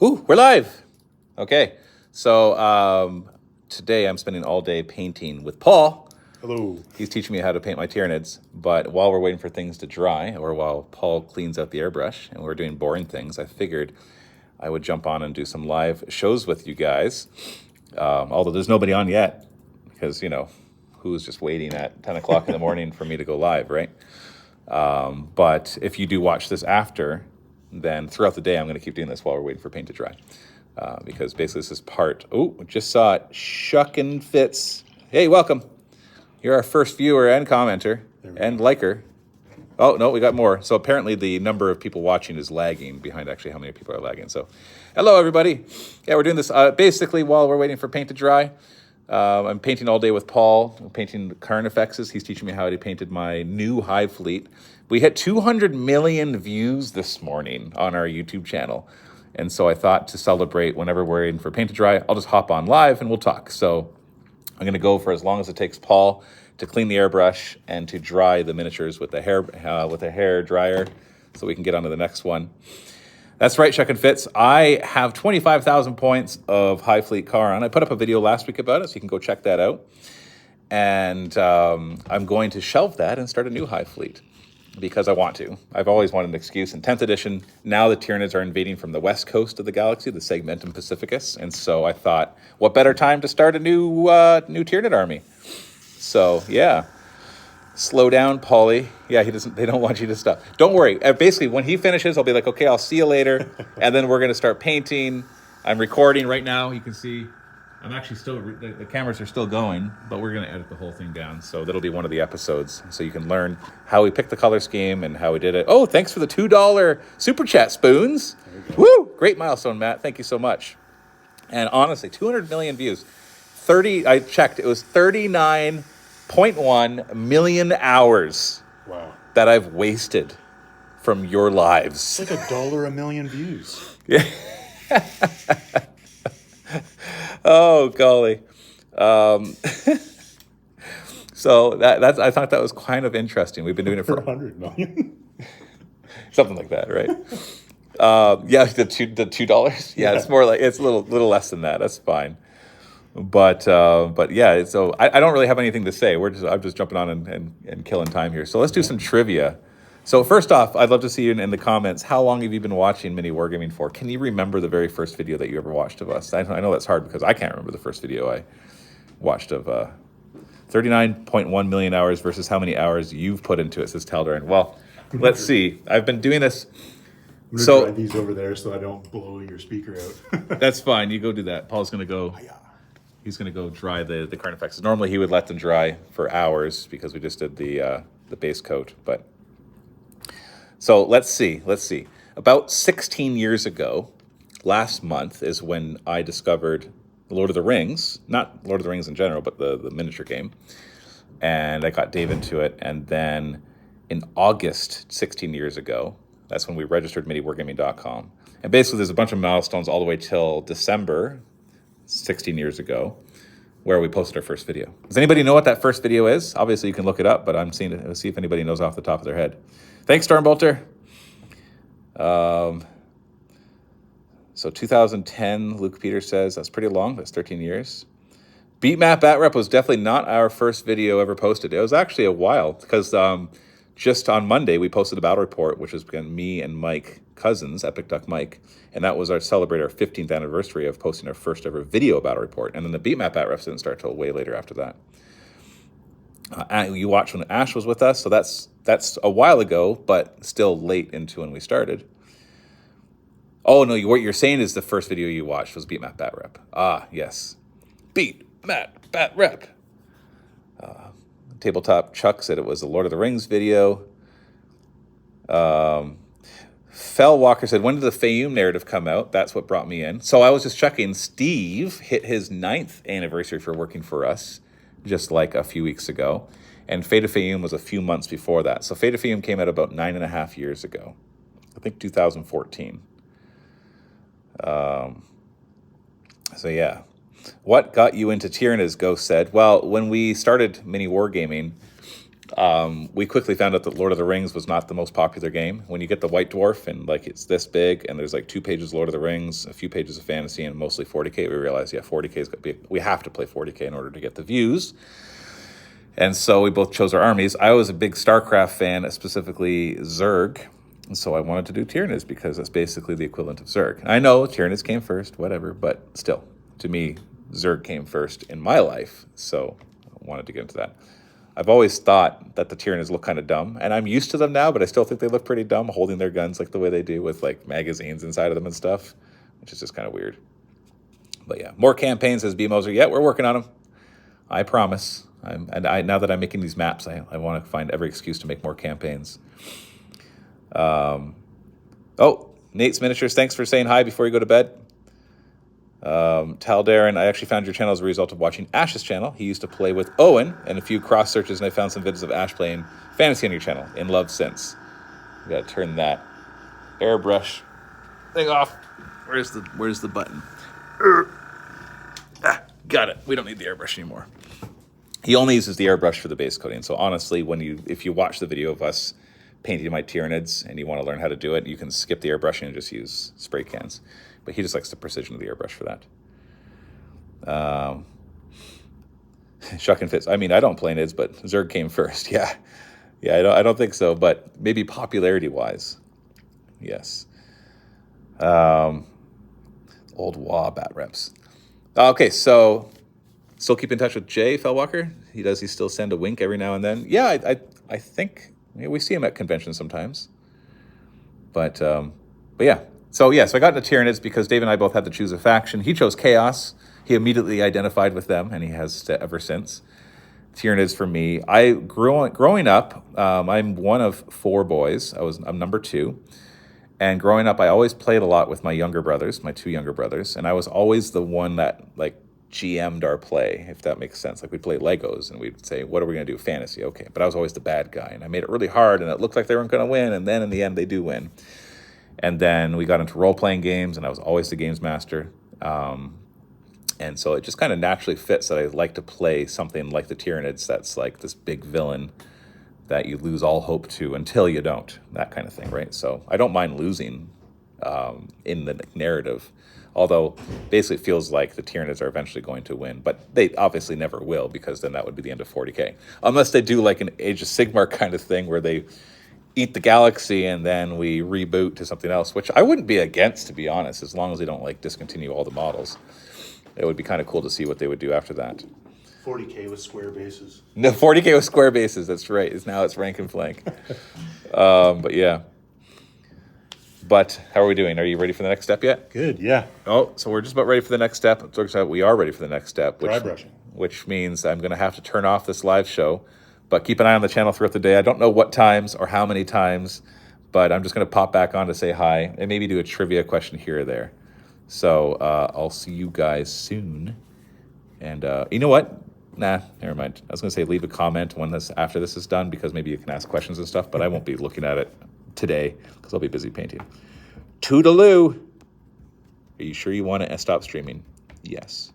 Ooh, we're live. Okay, so today I'm spending all day painting with Paul. Hello. He's teaching me how to paint my Tyranids, but while we're waiting for things to dry, or while Paul cleans out the airbrush and we're doing boring things, I figured I would jump on and do some live shows with you guys. Although there's nobody on yet, because, who's just waiting at 10 o'clock in the morning for me to go live, right? But if you do watch this after, then throughout the day, I'm going to keep doing this while we're waiting for paint to dry. Because basically this is part... Oh, just saw it. Shuckin' Fitz. Hey, welcome. You're our first viewer and commenter and liker. Oh, no, we got more. So apparently the number of people watching is lagging behind actually how many people are lagging. So hello, everybody. Yeah, we're doing this basically while we're waiting for paint to dry. I'm painting all day with Paul. I'm painting Carnifexes. He's teaching me how he painted my new Hive fleet. We hit 200 million views this morning on our YouTube channel. And so I thought to celebrate whenever we're waiting for paint to dry, I'll just hop on live and we'll talk. So I'm going to go for as long as it takes Paul to clean the airbrush and to dry the miniatures with the hair dryer so we can get on to the next one. That's right, Chuck and Fitz. I have 25,000 points of Hive Fleet Charon. I put up a video last week about it, so you can go check that out. And I'm going to shelve that and start a new Hive Fleet because I want to. I've always wanted an excuse. In 10th edition, now the Tyranids are invading from the west coast of the galaxy, the Segmentum Pacificus. And so I thought, what better time to start a new Tyranid army? So, yeah. Slow down, Paulie. Yeah, they don't want you to stop. Don't worry. Basically, when he finishes, I'll be like, okay, I'll see you later. And then we're going to start painting. I'm recording right now. You can see I'm actually still, the cameras are still going, but we're going to edit the whole thing down. So that'll be one of the episodes. So you can learn how we picked the color scheme and how we did it. Oh, thanks for the $2 super chat spoons. Woo! Great milestone, Matt. Thank you so much. And honestly, 200 million views. I checked, it was 39.1 million hours. Wow. That I've wasted from your lives. It's like $1 a million views. Yeah. Oh, golly. So I thought that was kind of interesting. We've been doing it for 100 million. Something like that, right? Yeah, the $2. Yeah, it's more like it's a little less than that. That's fine. But yeah, so I don't really have anything to say. I'm just jumping on and killing time here. So let's do some trivia. So first off, I'd love to see you in the comments. How long have you been watching MiniWarGaming for? Can you remember the very first video that you ever watched of us? I know that's hard because I can't remember the first video I watched of 39.1 million hours versus how many hours you've put into it, says Taldarin. Well, let's see. I've been doing this. I'm going to try these over there so I don't blow your speaker out. That's fine. You go do that. Paul's going to go. He's going to go dry the Carnifexes. Normally he would let them dry for hours because we just did the base coat. But so let's see. About 16 years ago, last month is when I discovered Lord of the Rings. Not Lord of the Rings in general, but the miniature game. And I got Dave into it. And then in August, 16 years ago, that's when we registered MiniWarGaming.com. And basically there's a bunch of milestones all the way till December 16 years ago, where we posted our first video. Does anybody know what that first video is? Obviously, you can look it up, but I'm seeing it. Let's see if anybody knows off the top of their head. Thanks, Stormbolter. So 2010, Luke Peters says, that's pretty long. That's 13 years. Beatmap Batrep was definitely not our first video ever posted. It was actually a while, because just on Monday, we posted a battle report, which was me and Mike Cousins, Epic Duck Mike, and that was our 15th anniversary of posting our first ever video battle report. And then the Beatmap Batrep didn't start till way later after that. You watched when Ash was with us, so that's a while ago, but still late into when we started. Oh no, what you're saying is the first video you watched was Beatmap Batrep. Ah, yes, Beatmap Batrep. Tabletop Chuck said it was the Lord of the Rings video. Fellwalker said, when did the Fayum narrative come out? That's what brought me in. So I was just checking. Steve hit his 9th anniversary for working for us just like a few weeks ago. And Fate of Fayum was a few months before that. So Fate of Fayum came out about 9.5 years ago. I think 2014. So yeah. What got you into Tyranids, Ghost said? Well, when we started MiniWarGaming, We quickly found out that Lord of the Rings was not the most popular game. When you get the White Dwarf and like it's this big and there's like 2 pages of Lord of the Rings, a few pages of fantasy, and mostly 40k, we realized, yeah, 40k is going to be, we have to play 40k in order to get the views. And so we both chose our armies. I was a big StarCraft fan, specifically Zerg. And so I wanted to do Tyranids because that's basically the equivalent of Zerg. I know Tyranids came first, whatever, but still, to me, Zerg came first in my life. So I wanted to get into that. I've always thought that the Tyranids look kind of dumb, and I'm used to them now, but I still think they look pretty dumb, holding their guns like the way they do with like magazines inside of them and stuff, which is just kind of weird. But yeah, more campaigns, as BMOs are. Yeah, we're working on them. I promise. Now that I'm making these maps, I want to find every excuse to make more campaigns. Oh, Nate's Miniatures, thanks for saying hi before you go to bed. Tal Darren, I actually found your channel as a result of watching Ash's channel. He used to play with Owen, and a few cross searches, and I found some videos of Ash playing fantasy on your channel. In love since. We gotta turn that airbrush thing off. Where's the button? Got it. We don't need the airbrush anymore. He only uses the airbrush for the base coating. So honestly, if you watch the video of us painting my Tyranids and you want to learn how to do it, you can skip the airbrushing and just use spray cans. But he just likes the precision of the airbrush for that. Shuck and Fits. I mean, I don't play Nids, but Zerg came first. Yeah, I don't think so, but maybe popularity-wise, yes. Old WA bat reps. Okay, so still keep in touch with Jay Fellwalker. He still send a wink every now and then. Yeah, I think we see him at conventions sometimes. But yeah. So I got into Tyranids because Dave and I both had to choose a faction. He chose Chaos. He immediately identified with them, and he has ever since. Tyranids for me. Growing up, I'm one of 4 boys. I'm number 2. And growing up, I always played a lot with my younger brothers, my 2 younger brothers, and I was always the one that like GM'd our play, if that makes sense. Like we'd play Legos and we'd say, what are we going to do? Fantasy, okay. But I was always the bad guy, and I made it really hard, and it looked like they weren't going to win, and then in the end, they do win. And then we got into role-playing games, and I was always the games master. And so it just kind of naturally fits that I like to play something like the Tyranids that's like this big villain that you lose all hope to until you don't, that kind of thing, right? So I don't mind losing in the narrative, although basically it feels like the Tyranids are eventually going to win, but they obviously never will, because then that would be the end of 40k. Unless they do like an Age of Sigmar kind of thing where they eat the galaxy and then we reboot to something else, which I wouldn't be against, to be honest, as long as they don't like discontinue all the models. It would be kind of cool to see what they would do after that. 40k with square bases. No, 40k with square bases, that's right. Now it's rank and flank. But yeah. But how are we doing? Are you ready for the next step yet? Good, yeah. Oh, so we're just about ready for the next step. It looks like we are ready for the next step. Dry brushing. Which means I'm going to have to turn off this live show. But keep an eye on the channel throughout the day. I don't know what times or how many times, but I'm just going to pop back on to say hi and maybe do a trivia question here or there. So I'll see you guys soon. And you know what? Nah, never mind. I was going to say leave a comment after this is done, because maybe you can ask questions and stuff, but I won't be looking at it today because I'll be busy painting. Toodaloo! Are you sure you want to stop streaming? Yes.